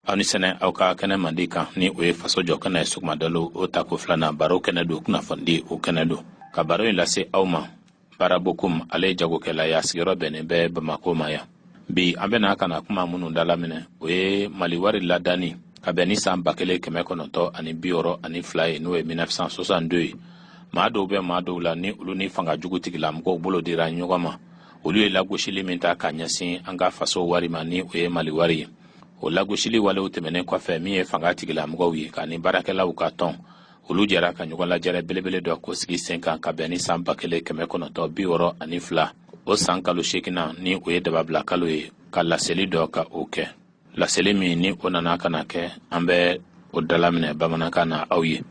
Anisene auka kene mandika ni ue faso jokana sukmadalo otako flana baro kenedo kuna fondi o kenedo ka baro lase auma barabokum ale jago kela ya sigiro bene be Bamako maya bi ambena kana kuma munu dalamine we maliwari ladani ka beni sam bakele kemekonoto ani bioro ani fly no 1962 maado be maado la ni uluni fanga jugutigila mko bolo dira nyogama ulu la goshili minta kanyasin anga faso wari mani we maliwari o la goshili wale utemene kwa femi fanga tigila mko wi kani barakela ukaton ulu jara ka nyogola jara belebele do ko sigi 5 ka beni sam bakele kemekonoto bioro ani fla o sankalo shekina ni we de babla kalo kala seli do ka oke la seli mi ni onana kana ke ambe o dalamine bamanaka na awye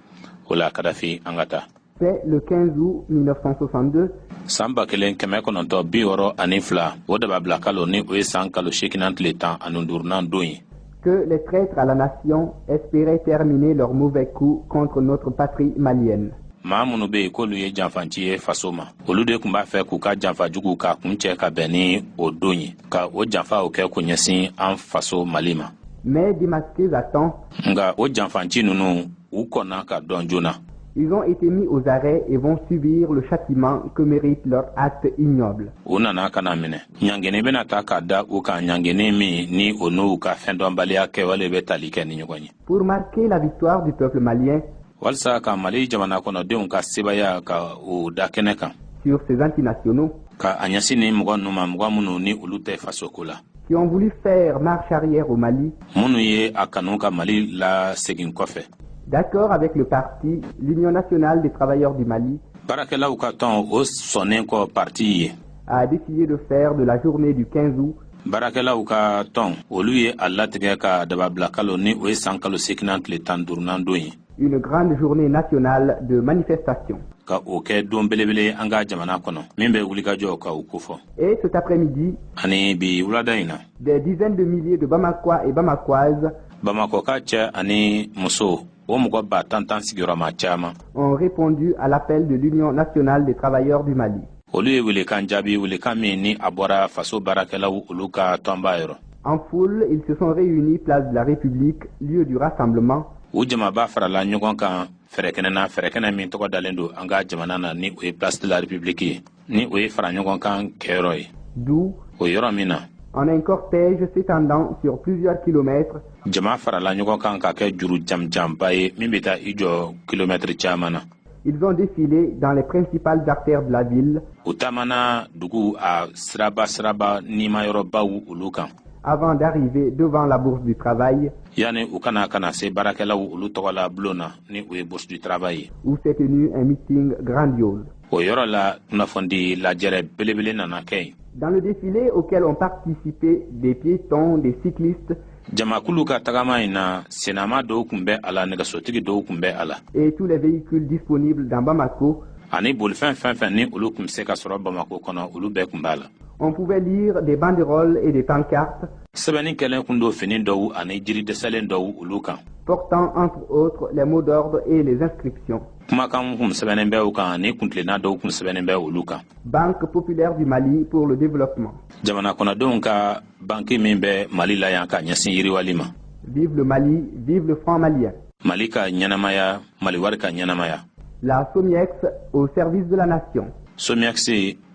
ola kadafi angata. C'est le 15 août 1962. Samba kelen kemekonoto bioro anifla o de babla kalo ni we sankalo shekina le temps anundurna doyi que les traîtres à la nation espéraient terminer leur mauvais coup contre notre patrie malienne. Maamunu be ko lu ye janfanci fasoma olu de kun b'a fɛ k'u ka janfa jugu ka kun cɛ ka bɛn ni o don ye ka o janfa o kɛ ko ɲɛsin an faso Mali ma. Mais démasqués à temps, nga o janfanci ninnu u kɔnna ka dɔn joona. Ils ont été mis aux arrêts et vont subir le châtiment que mérite leur acte ignoble. U nana kana minɛ ɲangeni bena ta ka da u kan ɲangeni min ni o n'u ka fɛndɔnbaliya kɛwale bɛ tali kɛ ni ɲɔgɔn ye. Pour marquer la victoire du peuple malien, walsa ka Mali jamana kɔnɔdenw ka sebaya ka o da kɛnɛ kan sur ces antinationaux ka a ɲɛsin ni mɔgɔ ninnu ma mɔgɔ minnu ni olu tɛ fasoko la qui ont voulu faire marche arrière au Mali, minnu ye a kanu ka Mali la segin kɔfɛ. D'accord avec le parti, l'Union nationale des travailleurs du Mali, barakɛlaw ka tɔn o sɔnnen kɔ parti ye a décidé de faire de la journée du 15 août barakɛlaw ka tɔn olu ye a latigɛ ka dababila kalo ni o ye san kalo 8 tile 15 don ye une grande journée nationale de manifestation. ka o kɛ don belebele an ka jamana kɔnɔ min bɛ wulikajɔ ka o kofɔ. Et cet après-midi, ani bi wulada in na des dizaines de milliers de Bamakois et Bamakoises Bamako ka cɛ ani muso o mɔgɔ ba tantan sigiyɔrɔma caman ont répondu à l'appel de l'Union nationale des travailleurs du Mali. olu ye welekan jaabi welekan min ni a bɔra faso baarakɛlaw olu ka tɔnba yɔrɔ. En foule, ils se sont réunis place de la République, lieu du rassemblement. u jamaba farala ɲɔgɔn kan fɛrɛkɛnɛ min tɔgɔ dalen don an ka jamana na ni o ye place de la République ye ni o ye fara ɲɔgɔn kan kɛyɔrɔ ye. D'où, o yɔrɔ min na en un cortège s'étendant sur plusieurs kilomètres, jama farala ɲɔgɔn kan ka kɛ juru jamjanba ye min bɛ taa i jɔ kilomètre caman na. ils ont défilé dans les principales artères de la ville u taamana dugu a siraba nimayɔrɔbaw olu kan avant d'arriver devant la Bourse du Travail yani u kana se baarakɛlaw olu tɔgɔ la bulon na ni o ye Bourse du Travail ye. où s'est tenu un meeting grandiose. o yɔrɔ la kunnafoni lajɛrɛ belebele nana kɛ yen. Dans le défilé auquel ont participé des piétons, des cyclistes jamakulu ka tagama in na senama dɔw kun bɛ a la nɛgɛsotigi dɔw kun bɛ a la et tous les véhicules disponibles dans Bamako, ani bolifɛn fɛn fɛn ni olu kun bɛ se ka sɔrɔ Bamako kɔnɔ olu bɛɛ kun b'a la. on pouvait lire des banderoles et des pancartes sɛbɛnni kɛlen kun do fini dɔw ani jiri dɛsɛlen dɔw olu kan portant entre autres les mots d'ordre et les inscriptions. kumakan kun sɛbɛnnen bɛ u kan ani kuntilenna dɔw kun sɛbɛnnen bɛ olu kan. Banque populaire du Mali pour le développement. jamana kɔnɔdenw ka banki min bɛ Mali la yan ka ɲɛsin yiriwali ma. Vive le Mali, vive le franc malien. Mali ka ɲɛnamaya Mali wari ka ɲɛnamaya. La SOMIEX au service de la nation. SOMIEX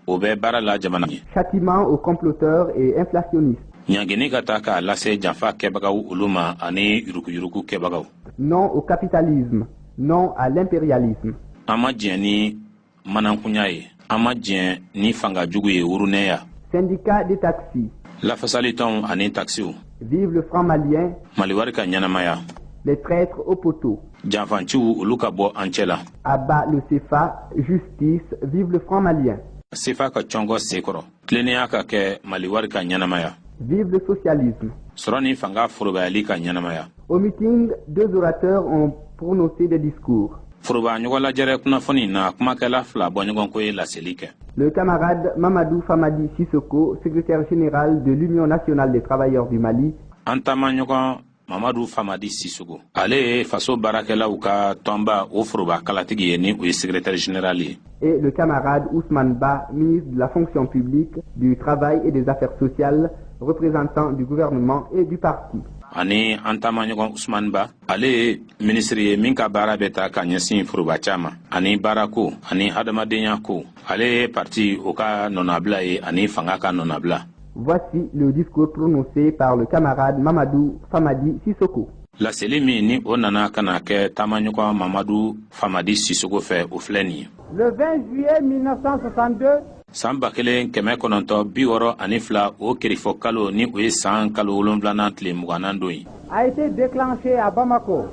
o bɛ baara la jamana ye. Châtiment aux comploteurs et inflationnistes. ɲangeni ka taa k'a lase janfa kɛbagaw olu ma ani yurukuyuruku kɛbagaw. Non au capitalisme, non à l'impérialisme. an ma diɲɛ ni manankunya ye an ma diɲɛ ni fanga jugu ye wurunɛya. Syndicat des taxis. lafasalitɔnw ani taxiw. Vive le franc malien. Mali wari ka ɲɛnamaya. Les traîtres au poteau. janfanciw olu ka bɔ an cɛ la. Abat le CFA, justice, vive le franc malien. sefa ka cɔngɔ sekɔrɔ tilennenya ka kɛ Mali wari ka ɲɛnamaya. Vive le socialisme. sɔrɔ ni fanga forobayali ka ɲɛnamaya. Au meeting, deux orateurs ont prononcé des discours. foroba ɲɔgɔn lajɛrɛ kunnafoni na kumakɛla fila bɔ ɲɔgɔn ko ye laseli kɛ. Le camarade Mamadou Famadi Sissoko, secrétaire général de l'Union nationale des travailleurs du Mali, an taama ɲɔgɔn Mamadou Famadi Sissoko ale ye faso baarakɛlaw ka tɔnba o foroba kalatigi ye ni o ye secrétaire général ye. et le camarade Ousmane Ba, ministre de la fonction publique, du travail et des affaires sociales, représentant du gouvernement et du parti. ani an taamaɲɔgɔn Usman Ba ale ye minisiri ye min ka baara bɛ ta ka ɲɛsin foroba caman ani baarako ani hadamadenya ko. Ale ye parti o ka nɔnabila ye ani fanga ka nɔnabila. Voici le discours prononcé par le camarade Mamadou Famadi Sissoko. Laseli min ni o nana kana kɛ taamaɲɔgɔn Mamadou Famadi Sissoko fɛ o filɛ nin ye. Le 20 juillet 1962, san 1962 o kirifɔ kalo ni o ye san kalo 7nan tile 20nan don ye. a été déclenché à Bamako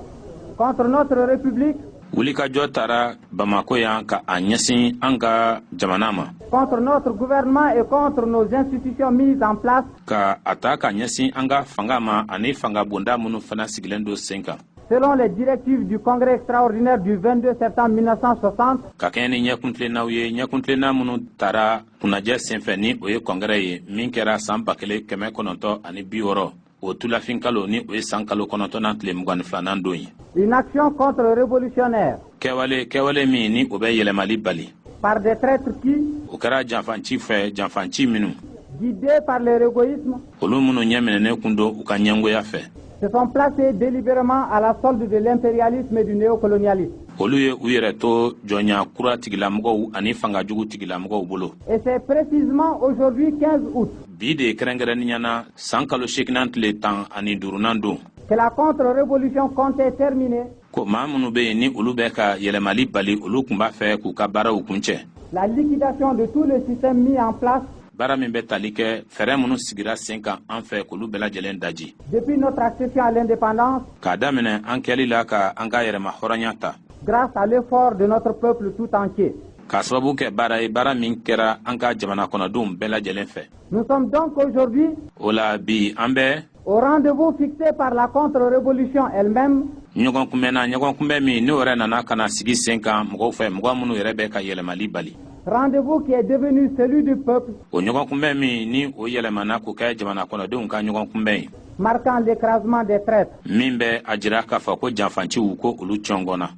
contre notre République, wulikajɔ taara Bamako yan ka a ɲɛsin an ka jamana ma. contre notre gouvernement et contre nos institutions mises en place, Ka a ta ka ɲɛsin an ka fanga ma ani fanga bonda minnu fana sigilen don sen kan. selon les directives du Congrès extraordinaire du 22 septembre 1960, Ka kɛɲɛ ni ɲɛkuntilennaw ye ɲɛkuntilenna minnu taara kunnajɛ senfɛ ni o ye kɔngɛrɛ ye min kɛra san 1960 o tulafin kalo ni o ye san kalo 9nan tile 22nan don ye. une action contre-révolutionnaire kɛwale min ni o bɛ yɛlɛmali bali. par des traîtres qui, O kɛra janfanci fɛ janfanci minnu guidés par leur égoïsme, olu minnu ɲɛminɛnen kun don u ka ɲɛngoya fɛ. se sont placés délibérément à la solde de l'impérialisme et du néocolonialisme. Olu ye u yɛrɛ to jɔnya kura tigilamɔgɔw ani fangajugu tigilamɔgɔw bolo. Et c'est précisément aujourd'hui 15 août Bi de kɛrɛnkɛrɛnniyana san kalo 8nan tile 15nan don que la contre-révolution comptait terminer. ko maa minnu bɛ yen ni olu bɛ ka yɛlɛmali bali olu kun b'a fɛ k'u ka baaraw kuncɛ. La liquidation de tout le système mis en place Baara min bɛ tali kɛ fɛɛrɛ minnu sigira sen kan an fɛ k'olu bɛɛ lajɛlen daji. depuis notre accession à l'indépendance, K'a daminɛ an kɛli la ka an ka yɛrɛma hɔrɔnya ta. grâce à l'effort de notre peuple tout entier. K'a sababu kɛ baara ye baara min kɛra an ka jamana kɔnɔdenw bɛɛ lajɛlen fɛ. Nous sommes donc aujourd'hui O la bi an bɛ au rendez-vous fixé par la contre-révolution elle-même, ɲɔgɔn kunbɛn min n'o yɛrɛ nana ka na sigi sen kan mɔgɔw fɛ mɔgɔ minnu yɛrɛ bɛ ka yɛlɛmali bali. rendez-vous qui est devenu celui du peuple, O ɲɔgɔn kunbɛn min ni o yɛlɛmana k'o kɛ jamana kɔnɔdenw ka ɲɔgɔn kunbɛn ye. marquant l'écrasement des traîtres. Min bɛ a jira k'a fɔ ko janfanciw ko olu cɔngɔnna.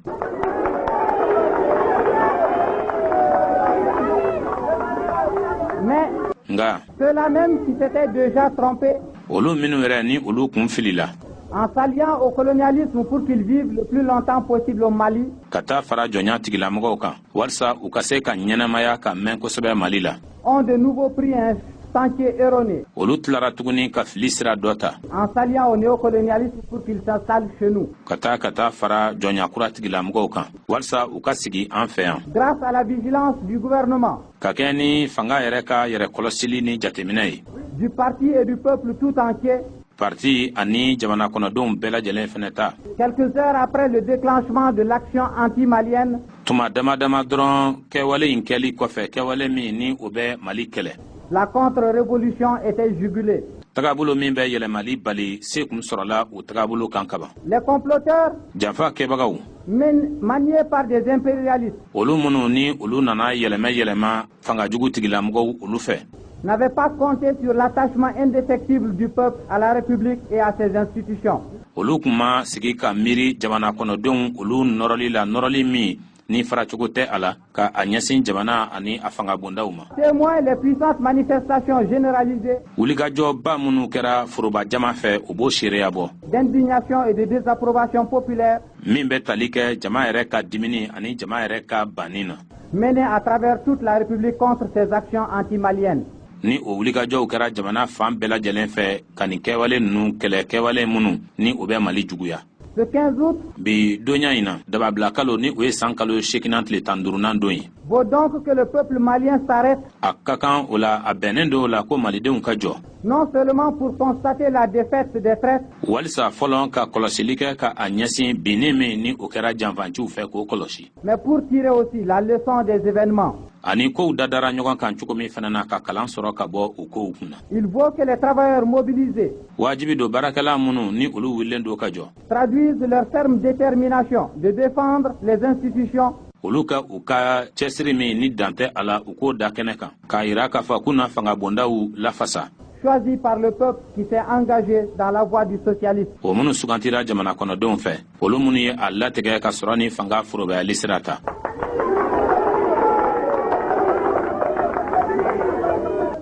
Mais Nga ceux-là même qui s'étaient déjà trompés olu minnu yɛrɛ ni olu kun filila en s'alliant au colonialisme pour qu'ils vivent le plus longtemps possible au Mali, ka taa fara jɔnya tigilamɔgɔw kan walasa u ka se ka ɲɛnamaya ka mɛn kosɛbɛ Mali la. ont de nouveau pris un sentier erroné Olu tilara tuguni ka fili sira dɔ ta en s'alliant au néocolonialisme pour qu'ils s'installent chez nous. ka taa fara jɔnya kura tigilamɔgɔw kan walasa u ka sigi an fɛ yan. Grâce à la vigilance du gouvernement, Ka kɛ ni fanga yɛrɛ ka yɛrɛ kɔlɔsili ni jateminɛ ye. du parti et du peuple tout entier, Parti ani jamana kɔnɔdenw bɛɛ lajɛlen fɛnɛ ta. quelques heures après le déclenchement de l'action anti-malienne, Tuma dama dɔrɔn kɛwale in kɛli kɔfɛ kɛwale min ni o bɛ Mali kɛlɛ. la contre-révolution était jugulée. Tagabolo min bɛ yɛlɛmali bali se kun sɔrɔla o tagabolo kan kaban. Les comploteurs, Janfa kɛbagaw maniés par des impérialistes, olu minnu ni olu nana yɛlɛma fangajugu tigilamɔgɔw olu fɛ. n'avaient pas compté sur l'attachement indéfectible du peuple à la République et à ses institutions. Olu kun ma sigi ka miiri jamana kɔnɔdenw olu nɔrɔli la nɔrɔli min ni faracogo tɛ a la ka a ɲɛsin jamana ani a fanga bondaw ma. Témoins les puissantes manifestations généralisées Wulikajɔba minnu kɛra foroba jama fɛ o b'o seereya bɔ. d'indignation et de désapprobation populaire Min bɛ tali kɛ jama yɛrɛ ka dimini ani jama yɛrɛ ka banni na. menées à travers toute la République contre ces actions anti-maliennes. Ni o wulikajɔw kɛra jamana fan bɛɛ lajɛlen fɛ ka nin kɛwale ninnu kɛlɛ kɛwale minnu ni o bɛ Mali juguya. Le 15 août Bi donya in na dababila kalo ni o ye san kalo 8nan tile 15nan don ye. vaut donc que le peuple malien s'arrête, A ka kan o la a bɛnnen don o la ko malidenw ka jɔ. non seulement pour constater la défaite des traîtres, Walisa fɔlɔ ka kɔlɔsili kɛ ka a ɲɛsin binni min ni o kɛra janfanciw fɛ k'o kɔlɔsi. mais pour tirer aussi la leçon des événements. Ani kow dadara ɲɔgɔn kan cogo min fana na ka kalan sɔrɔ ka bɔ o kow kunna. Il vaut que les travailleurs mobilisés Wajibi don baarakɛla minnu ni olu wililen don ka jɔ. traduisent leur ferme détermination de défendre les institutions Olu ka u ka cɛsiri min ni dan tɛ a la u k'o da kɛnɛ kan k'a yira k'a fɔ k'u na fanga bondaw lafasa. choisis par le peuple qui s'est engagé dans la voie du socialisme. O minnu sugantira jamana kɔnɔdenw fɛ olu minnu ye a latigɛ ka sɔrɔ ni fanga forobayali sira ta.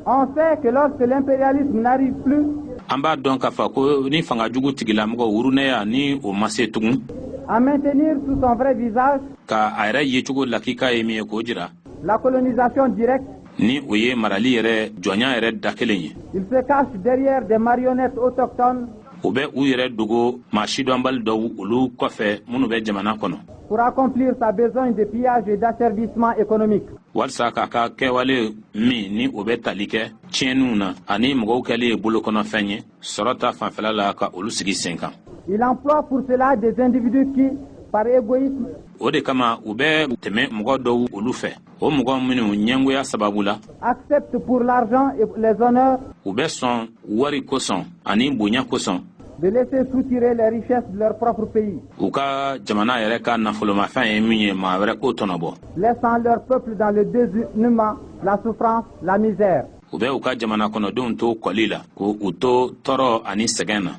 On sait que lorsque l'impérialisme n'arrive plus, an b'a dɔn k'a fɔ ko ni fanga jugu tigilamɔgɔ wuruneya ni o ma se tugun à maintenir sous son vrai visage ka a yɛrɛ yecogo lakika ye min ye k'o jira la colonisation directe. ni o ye marali yɛrɛ jɔnya yɛrɛ da kelen ye. Il se cache derrière des marionnettes autochtones u bɛ u yɛrɛ dogo maa sidɔnbali dɔw olu kɔfɛ minnu bɛ jamana kɔnɔ pour accomplir sa besogne de pillage et d'asservissement économique. walisa k'a ka kɛwale min ni o bɛ tali kɛ tiɲɛniw na ani mɔgɔw kɛli ye bolokɔnɔfɛn ye sɔrɔ ta fanfɛla la ka olu sigi sen kan. Il emploie pour cela des individus qui, par égoïsme, o de kama u bɛ tɛmɛ mɔgɔ dɔw olu fɛ o mɔgɔ minnu ɲɛngoya sababu la acceptent pour l'argent et les honneurs u bɛ sɔn wari kosɔn ani bonya kosɔn de laisser soutirer les richesses de leur propre pays, u ka jamana yɛrɛ ka nafolomafɛn ye min ye maa wɛrɛ k'o tɔnɔbɔ laissant leur peuple dans le désunement, la souffrance, la misère. u bɛ u ka jamana kɔnɔdenw to kɔli la ko u to tɔɔrɔ ani sɛgɛn na.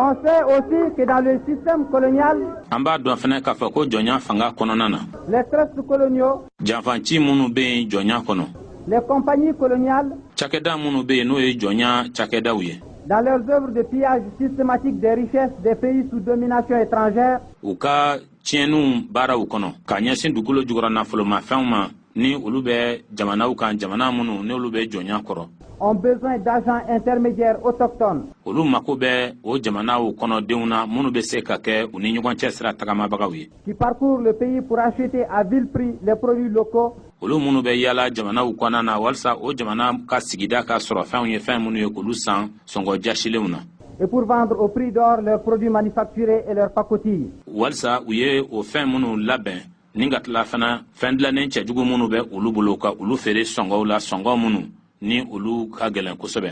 On sait aussi que dans le système colonial, an b'a dɔn fɛnɛ k'a fɔ ko jɔnya fanga kɔnɔna na les trusts coloniaux, janfanci minnu bɛ yen jɔnya kɔnɔ les compagnies coloniales, cakɛda minnu bɛ yen n'o ye jɔnya cakɛdaw ye dans leurs œuvres de pillage systématique des richesses des pays sous domination étrangère, u ka tiɲɛniw baaraw kɔnɔ ka ɲɛsin dugukolo jukɔrɔ nafolomafɛnw ma ni olu bɛ jamanaw kan jamana minnu n'olu bɛ jɔnya kɔrɔ ont besoin d'agents intermédiaires autochtones olu mako bɛ o jamanaw kɔnɔdenw na minnu bɛ se ka kɛ u ni ɲɔgɔn cɛ sira tagamabagaw ye qui parcourent le pays pour acheter à vil prix les produits locaux olu minnu bɛ yaala jamanaw kɔnɔna na walasa o jamana ka sigida ka sɔrɔ fɛnw ye fɛn minnu ye k'olu san sɔngɔ jasilenw na et pour vendre au prix d'or leurs produits manufacturés et leurs pacotilles. walisa u ye o fɛn minnu labɛn ni ka tila fana fɛn dilannen cɛjugu minnu bɛ olu bolo ka olu feere sɔngɔw la sɔngɔ minnu ni olu ka gɛlɛn kosɛbɛ.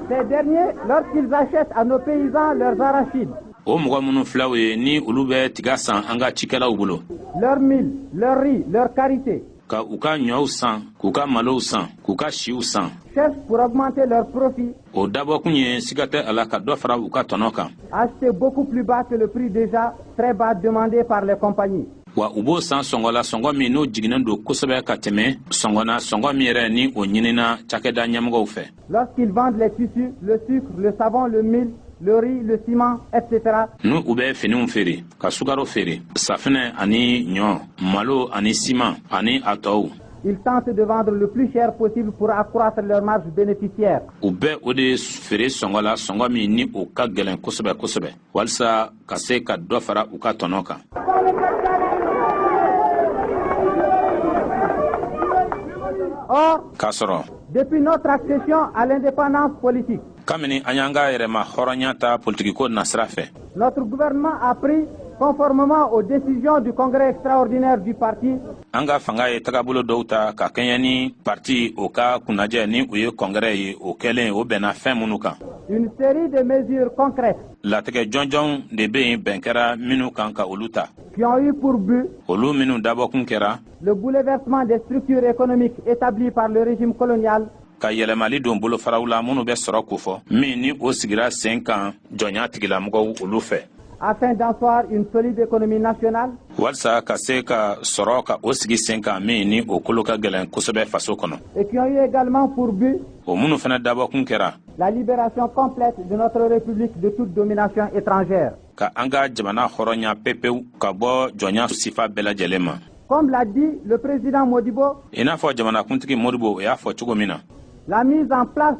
Ces derniers, lorsqu'ils achètent à nos paysans leurs arachides, o mɔgɔ minnu filaw ye ni olu bɛ tiga san an ka cikɛlaw bolo leur mil, leur riz, leur karité, ka u ka ɲɔw san k'u ka malow san k'u ka siw san cherchent pour augmenter leur profit, o dabɔkun ye siga tɛ a la ka dɔ fara u ka tɔnɔ kan acheter beaucoup plus bas que le prix déjà très bas demandé par les compagnies. wa u b'o san sɔngɔ la sɔngɔ min n'o jiginnen don kosɛbɛ ka tɛmɛ sɔngɔ na sɔngɔ min yɛrɛ ni o ɲinina cakɛda ɲɛmɔgɔw fɛ Lorsqu'ils vendent les tissus, le sucre, le savon, le mil, le riz, le ciment, etc., n'u u bɛ finiw feere ka sukaro feere safinɛ ani ɲɔ malo ani siman ani a tɔw ils tentent de vendre le plus cher possible pour accroître leur marge bénéficiaire. u bɛ o de feere sɔngɔ la sɔngɔ min ni o ka gɛlɛn kosɛbɛ kosɛbɛ walisa ka se ka dɔ fara u ka tɔnɔ kan Or, k'a sɔrɔ depuis notre accession à l'indépendance politique, kabini an y'an ka yɛrɛma hɔrɔnya ta politikiko nasira fɛ notre gouvernement a pris, conformément aux décisions du congrès extraordinaire du parti, an ka fanga ye tagabolo dɔw ta ka kɛɲɛ ni parti o ka kunnajɛ ni o ye kɔngɛrɛ ye o kɛlen o bɛnna fɛn minnu kan une série de mesures concrètes latigɛ jɔnjɔnw de bɛ yen bɛn kɛra minnu kan ka olu ta qui ont eu pour but olu minnu dabɔkun kɛra le bouleversement des structures économiques établies par le régime colonial, ka yɛlɛmali don bolofaraw la minnu bɛ sɔrɔ kofɔ min ni o sigira sen kan jɔnya tigilamɔgɔw olu fɛ afin d'asseoir une solide économie nationale, walisa ka se ka sɔrɔ ka o sigi sen kan min ni o kolo ka gɛlɛn kosɛbɛ faso kɔnɔ et qui ont eu également pour but o minnu fana dabɔkun kɛra la libération complète de notre République de toute domination étrangère. ka an ka jamana hɔrɔnya pepewu ka bɔ jɔnya sifa bɛɛ lajɛlen ma Comme l'a dit le président Modibo, i n'a fɔ jamanakuntigi modibo o y'a fɔ cogo min na la mise en place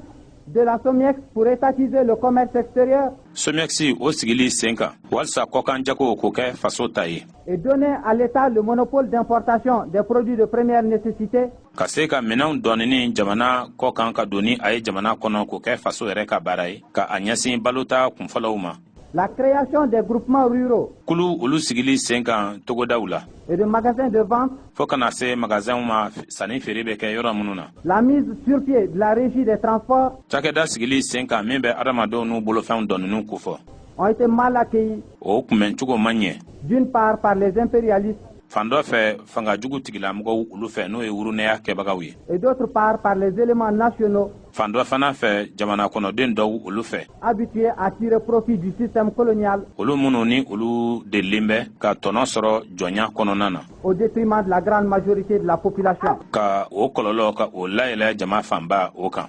de la SOMIEX pour étatiser le commerce extérieur somɛksi o sigili sen kan walisa kɔkan jago k'o kɛ faso ta ye et donner à l'État le monopole d'importation des produits de première nécessité ka se ka minɛnw dɔɔnini jamana kɔkan ka don ni a ye jamana kɔnɔ k'o kɛ faso yɛrɛ ka baara ye ka a ɲɛsin balota kunfɔlɔw ma la création des groupements ruraux kulu olu sigili sen kan togodaw la et de magasins de vente, fɔɔ kana se magasinw ma sanni feere bɛ kɛ yɔrɔ minnu na la mise sur pied de la régie des transports cakɛda sigili sen kan min bɛ adamadenw n'u bolofɛnw dɔɔniniw kofɔ ont été mal accueillis, o kunbɛncogo man ɲɛ d'une part par les impérialistes fan dɔ fɛ fanga jugu tigilamɔgɔw olu fɛ n'o ye wurunɛya kɛbagaw ye, et d'autre part par les éléments nationaux fan dɔ fana fɛ jamana kɔnɔden dɔw olu fɛ habitués à tirer profit du système colonial olu minnu ni olu delilen bɛ ka tɔnɔ sɔrɔ jɔnya kɔnɔna na au détriment de la grande majorité de la population. ka o kɔlɔlɔ ka o layɛlɛ jama fanba o kan.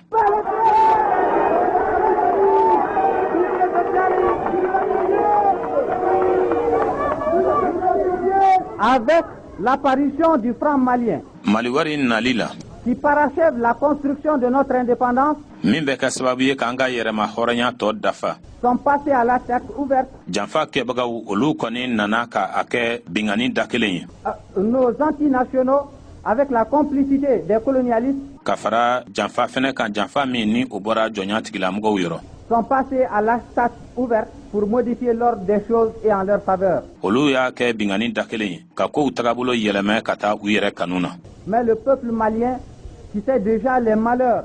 Avec l'apparition du franc malien, Mali wari nali la qui parachève la construction de notre indépendance, min bɛ kɛ sababu ye k'an ka yɛrɛma hɔrɔnya tɔ dafa, sont passés à l'attaque ouverte. janfa kɛbagaw olu kɔni nana ka a kɛ bingani da kelen ye. Nos antinationaux, avec la complicité des colonialistes, ka fara janfa fɛnɛ kan, janfa min ni o bɔra jɔnya tigilamɔgɔw yɔrɔ, sont passés à l'attaque ouverte pour modifier l'ordre des choses et en leur faveur. olu y'a kɛ bingani da kelen ye ka kow tagabolo yɛlɛmɛ ka taa u yɛrɛ kanu na. Mais le peuple malien, qui sait déjà les malheurs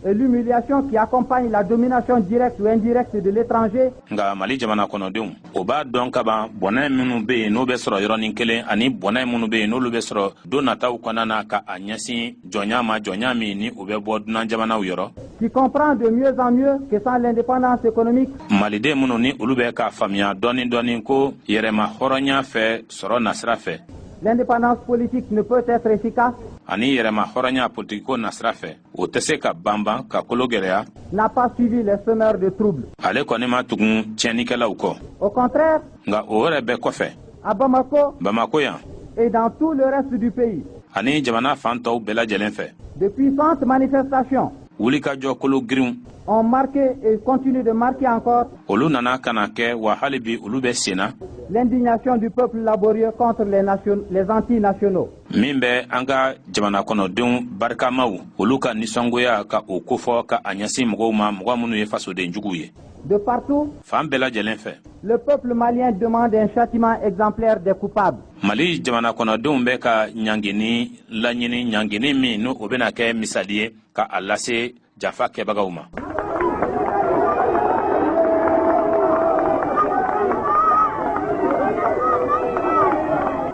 et l'humiliation qui accompagnent la domination directe ou indirecte de l'étranger, nka Mali jamana kɔnɔdenw o b'a dɔn ka ban bɔnɛ minnu bɛ yen n'o bɛ sɔrɔ yɔrɔnin kelen ani bɔnɛ minnu bɛ yen n'olu bɛ sɔrɔ don nataw kɔnɔna na ka a ɲɛsin jɔnya ma, jɔnya min ni o bɛ bɔ dunan jamanaw yɔrɔ, qui comprend de mieux en mieux que sans l'indépendance économique, maliden minnu ni olu bɛ k'a faamuya dɔɔni dɔɔni ko yɛrɛma hɔrɔnya fɛ sɔrɔ nasira fɛ l'indépendance politique ne peut être efficace, ani yɛrɛma hɔrɔnya politikiko nasira fɛ o tɛ se ka banban ka kolo gɛlɛya, n'a pas suivi les semeurs de troubles. ale kɔni ma tugun tiɲɛnikɛlaw kɔ, Au contraire, nka o yɛrɛ bɛɛ kɔfɛ à Bamako Bamako yan et dans tout le reste du pays, ani jamana fan tɔw bɛɛ lajɛlen fɛ de puissantes manifestations wulikajɔ kolo girinw ont marqué et continuent de marquer encore olu nana ka na kɛ wa hali bi olu bɛ sen na l'indignation du peuple laborieux contre les antinationaux. min bɛ an ka jamana kɔnɔdenw barikamaw olu ka nisɔngoya ka o kofɔ ka a ɲɛsin mɔgɔw ma, mɔgɔ minnu ye fasoden juguw ye. De partout, fan bɛɛ lajɛlen fɛ le peuple malien demande un châtiment exemplaire des coupables. Mali jamana kɔnɔdenw bɛ ka ɲangini laɲini, ɲangini min n'o o bɛna kɛ misali ye ka a lase janfa kɛbagaw ma.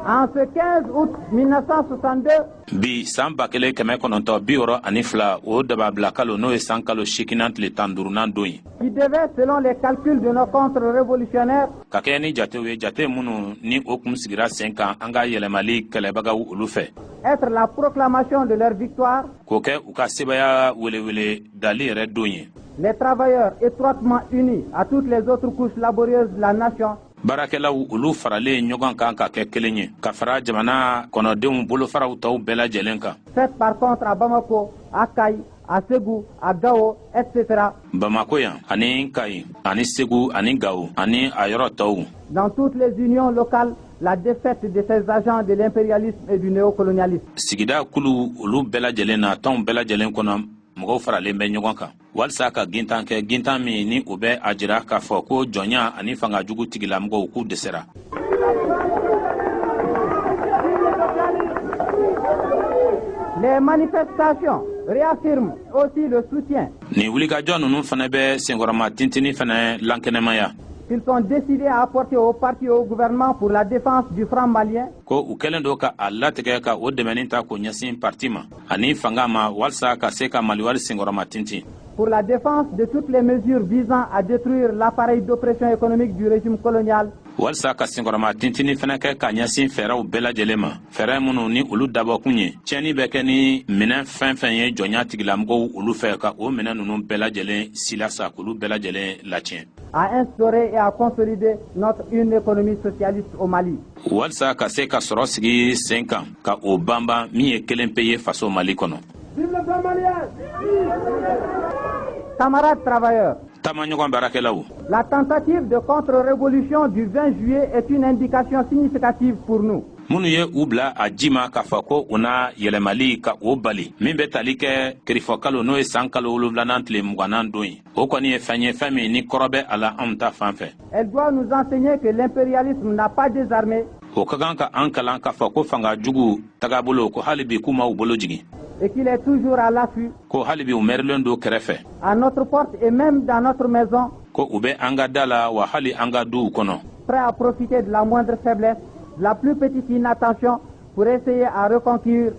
En ce 15 août 1962, bi san 1962 o dababila kalo n'o ye san kalo 8 tile 15 don ye, qui devait, selon les calculs de nos contre-révolutionnaires, ka kɛ ni jatew ye, jate minnu ni o kun sigira sen kan an ka yɛlɛmali kɛlɛbagaw olu fɛ, être la proclamation de leur victoire, k'o kɛ u ka sebaya welewele dali yɛrɛ don ye. les travailleurs étroitement unis à toutes les autres couches laborieuses de la nation, baarakɛlaw olu faralen ɲɔgɔn kan ka kɛ kelen ye ka fara jamana kɔnɔdenw bolofaraw tɔw bɛɛ lajɛlen kan. faites par contre à Bamako, à Kay, à Ségou, à Gao, etc. Bamako yan ani Kayi ani Segu ani Gao ani a yɔrɔ tɔw. Dans toutes les unions locales, la défaite de ces agents de l'impérialisme et du néocolonialisme. Sigida kulu olu bɛɛ lajɛlen na tɔnw bɛɛ lajɛlen kɔnɔ mɔgɔw faralen bɛ ɲɔgɔn kan walisa ka gintan kɛ, gintan min ni o bɛ a jira k'a fɔ ko jɔnya ani fanga jugu tigilamɔgɔw k'u dɛsɛra. Les manifestations réaffirment aussi le soutien ni wulikajɔ ninnu fana bɛ senkɔrɔma tintini fana lankɛnɛmaya qu'ils sont décidés à apporter au parti et au gouvernement pour la défense du franc malien, ko u kɛlen do ka a latigɛ ka o dɛmɛni ta k'o ɲɛsin parti ma ani fanga ma walisa ka se ka maliwari senkɔrɔma tintin, pour la défense de toutes les mesures visant à détruire l'appareil d'oppression économique du régime colonial, walisa ka senkɔrɔma tintini fana kɛ ka ɲɛsin fɛɛrɛw bɛɛ lajɛlen ma, fɛɛrɛ minnu ni olu dabɔkun ye tiɲɛni bɛ kɛ ni minɛn fɛn fɛn ye jɔnya tigilamɔgɔw olu fɛ ka o minɛn ninnu bɛɛ lajɛlen silasa k'olu bɛɛ lajɛlen latiɲɛ, à instaurer et à consolider une économie socialiste au Mali. walisa ka se ka sɔrɔ sigi sen kan ka o banban min ye kelen pe ye faso Mali kɔnɔ. Camarades travailleurs, taamaɲɔgɔn baarakɛlaw, la tentative de contre-révolution du 20 juillet est une indication significative pour nous. minnu ye u bila a ji ma k'a fɔ ko u na yɛlɛmali ka o bali min bɛ tali kɛ kirifɔ kalo n'o ye san kalo 7 tile 20 don ye, o kɔni ye fɛn ye fɛn min ni kɔrɔ bɛ a la anw ta fan fɛ. Elle doit nous enseigner que l'impérialisme n'a pas désarmé o ka kan ka an kalan k'a fɔ ko fanga jugu tagabolo ko hali bi k'u ma u bolo jigin, et qu'il est toujours à l'affût, ko hali bi u mɛrilen do kɛrɛfɛ, à notre porte et même dans notre maison, ko u bɛ an ka da la wa hali an ka duw kɔnɔ, prêt à profiter de la moindre faiblesse la plus petite inattention pour essayer à reconquérir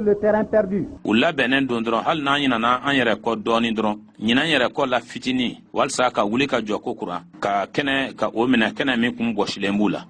le terrain perdu. U labɛnnen don dɔrɔn hali n'an ɲinana an yɛrɛ kɔ dɔɔni dɔrɔn ɲinan yɛrɛ kɔ la fitini walasa ka wuli ka jɔ ko kura ka kɛnɛ ka o minɛ kɛnɛ min kun bɔsilen b'u la.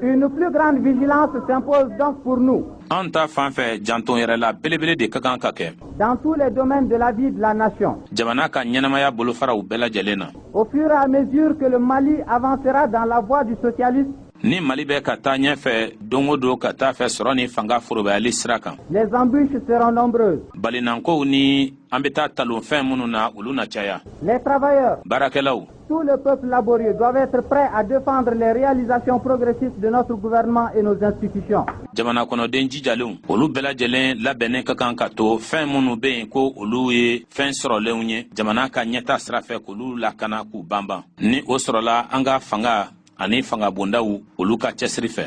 Une plus grande vigilance s'impose donc pour nous. An ta fan fɛ janton yɛrɛ la belebele de ka kan ka kɛ. Dans tous les domaines de la vie de la nation. Jamana ka ɲɛnamaya bolofaraw bɛɛ lajɛlen na. Au fur et à mesure que le Mali avancera dans la voie du socialisme, ni Mali bɛ ka taa ɲɛfɛ don o don ka taa fɛ sɔrɔ ni fanga forobayali sira kan. Les embûches seront nombreuses. Balinankow ni an bɛ taa talonfɛn minnu na olu na caya. Les travailleurs, baarakɛlaw, tout le peuple laborieux doivent être prêts à défendre les réalisations progressistes de notre gouvernement et nos institutions. Jamana kɔnɔden jijalenw olu bɛɛ lajɛlen labɛnnen ka kan ka to fɛn minnu bɛ yen ko olu ye fɛn sɔrɔlenw ye jamana ka ɲɛta sira fɛ k'olu lakana k'u banban ni o sɔrɔla an ka fanga ani fanga bondaw olu ka cɛsiri fɛ.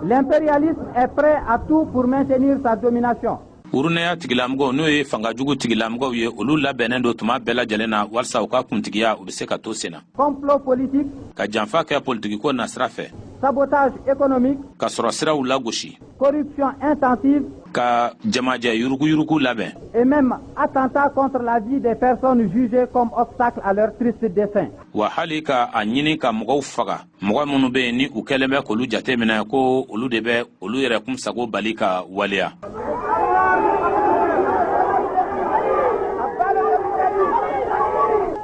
L'impérialisme est prêt à tout pour maintenir sa domination. Urunaya tigilamɔgɔw n'o ye fangajugu tigilamɔgɔw ye olu labɛnnen don tuma bɛɛ lajɛlen na walasa u ka kuntigiya u bɛ se ka to sen na. Complot politique. Ka janfa kɛ politigiko na sira fɛ. Sabotage économique. Ka sɔrɔ siraw lagosi. Corruption intensive. Ka jamajɛ yuruguyurugu labɛn. Et même attentat contre la vie des personnes jugées comme obstacle à leur triste dessein. Wa hali ka a ɲini ka mɔgɔw faga mɔgɔ minnu bɛ yen ni u kɛlen bɛ k'olu jateminɛ ko olu de bɛ olu yɛrɛ kun sago bali ka waleya.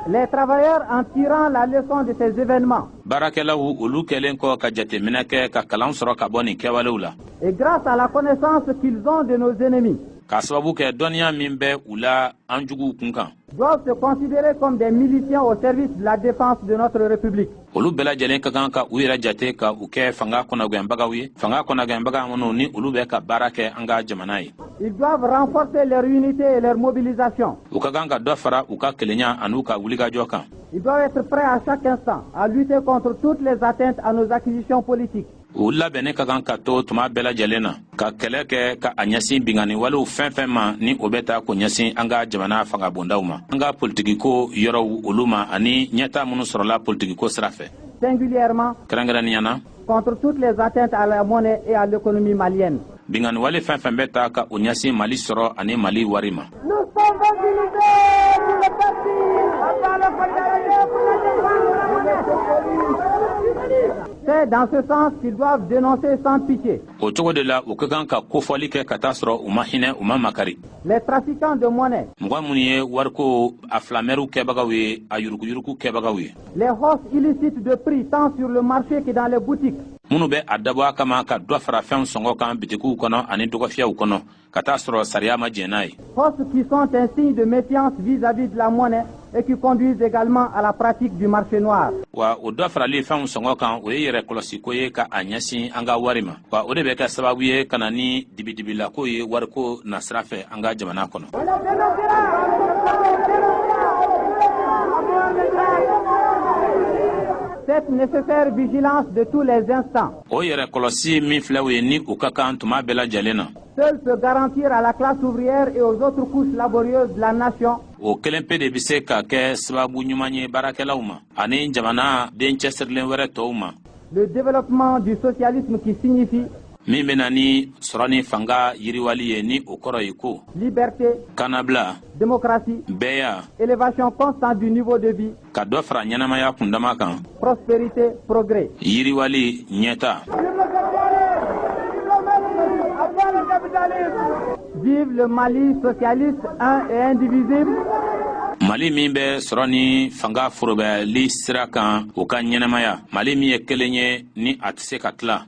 Les travailleurs, en tirant la leçon de ces événements, baarakɛlaw olu kɛlen kɔ ka jateminɛ kɛ ka kalan sɔrɔ ka bɔ nin kɛwalew la. Et grâce à la connaissance qu'ils ont de nos ennemis, ka sababu kɛ dɔnniya min bɛ u la an juguw kun kan. Doivent se considérer comme des miliciens au service de la défense de notre République. Olu bɛɛ lajɛlen ka kan ka u yɛrɛ jate ka u kɛ fanga kɔnɔgɛnbagaw ye fanga kɔnɔgɛnbaga minnu ni olu bɛ ka baara kɛ an ka jamana ye. Ils doivent renforcer leur unité et leur mobilisation. U ka kan ka dɔ fara u ka kelenya ani u ka wulikajɔ kan. Ils doivent être prêts à chaque instant à lutter contre toutes les atteintes à nos acquisitions politiques. U labɛnnen ka kan ka to tuma bɛɛ lajɛlen na ka kɛlɛ kɛ ka a ɲɛsin bingani walew fɛn fɛn ma ni o bɛ taa ko ɲɛsin an ka jamana fanga bondaw ma an ka politigiko yɔrɔw olu ma ani ɲɛta minnu sɔrɔla politigiko sira fɛ. Singulièrement kɛrɛnkɛrɛnniyana contre toutes les atteintes à la monnaie et à l'économie malienne. bingani wale fɛn fɛn bɛ taa ka o ɲɛsin Mali sɔrɔ ani Mali wari ma. C'est dans ce sens qu'ils doivent dénoncer sans pitié. O cogo de la u ka kan ka kofɔli kɛ ka taa sɔrɔ u ma hinɛ u ma makari. Les trafiquants de monnaie. Mɔgɔ minnu ye wariko a filamɛriw kɛbagaw ye a yuruguyurugu kɛbagaw ye. Les hausses illicites de prix tant sur le marché que dans les boutiques. Minnu bɛ a dabɔ a kama ka dɔ fara fɛnw sɔngɔ kan bitikiw kɔnɔ ani dɔgɔfiyaw kɔnɔ ka taa sɔrɔ sariya ma jɛn n'a ye. Hausses qui sont un signe de méfiance vis-à-vis de la monnaie et qui conduisent également à la pratique du marché noir. Wa o dɔ farali fɛnw sɔngɔ kan o ye yɛrɛ kɔlɔsi ko ye ka a ɲɛsin an ka wari ma. Wa o de bɛ kɛ sababu ye ka na ni dibidibilako ye wariko nasira fɛ an ka jamana kɔnɔ. Cette nécessaire vigilance de tous les instants. O yɛrɛ kɔlɔsi min filɛ o ye ni u ka kan tuma bɛɛ lajɛlen na. Seul peut garantir à la classe ouvrière et aux autres couches laborieuses de la nation. O kelen pe de bɛ se ka kɛ sababu ɲuman ye baarakɛlaw ma ani jamana den cɛsirilen wɛrɛ tɔw ma. Le développement du socialisme qui signifie min bɛ na ni sɔrɔ ni fanga yiriwali ye ni o kɔrɔ ye ko liberté, kannabila, démocratie, bɛɛya, élévation constante du niveau de vie, ka dɔ fara ɲɛnamaya kundama kan, prospérité, progrès. yiriwali ɲɛta. Vive le Mali socialiste, un et indivisible. Mali min bɛ sɔrɔ ni fanga forobayali sira kan o ka ɲɛnamaya Mali min ye kelen ye ni a tɛ se ka tila.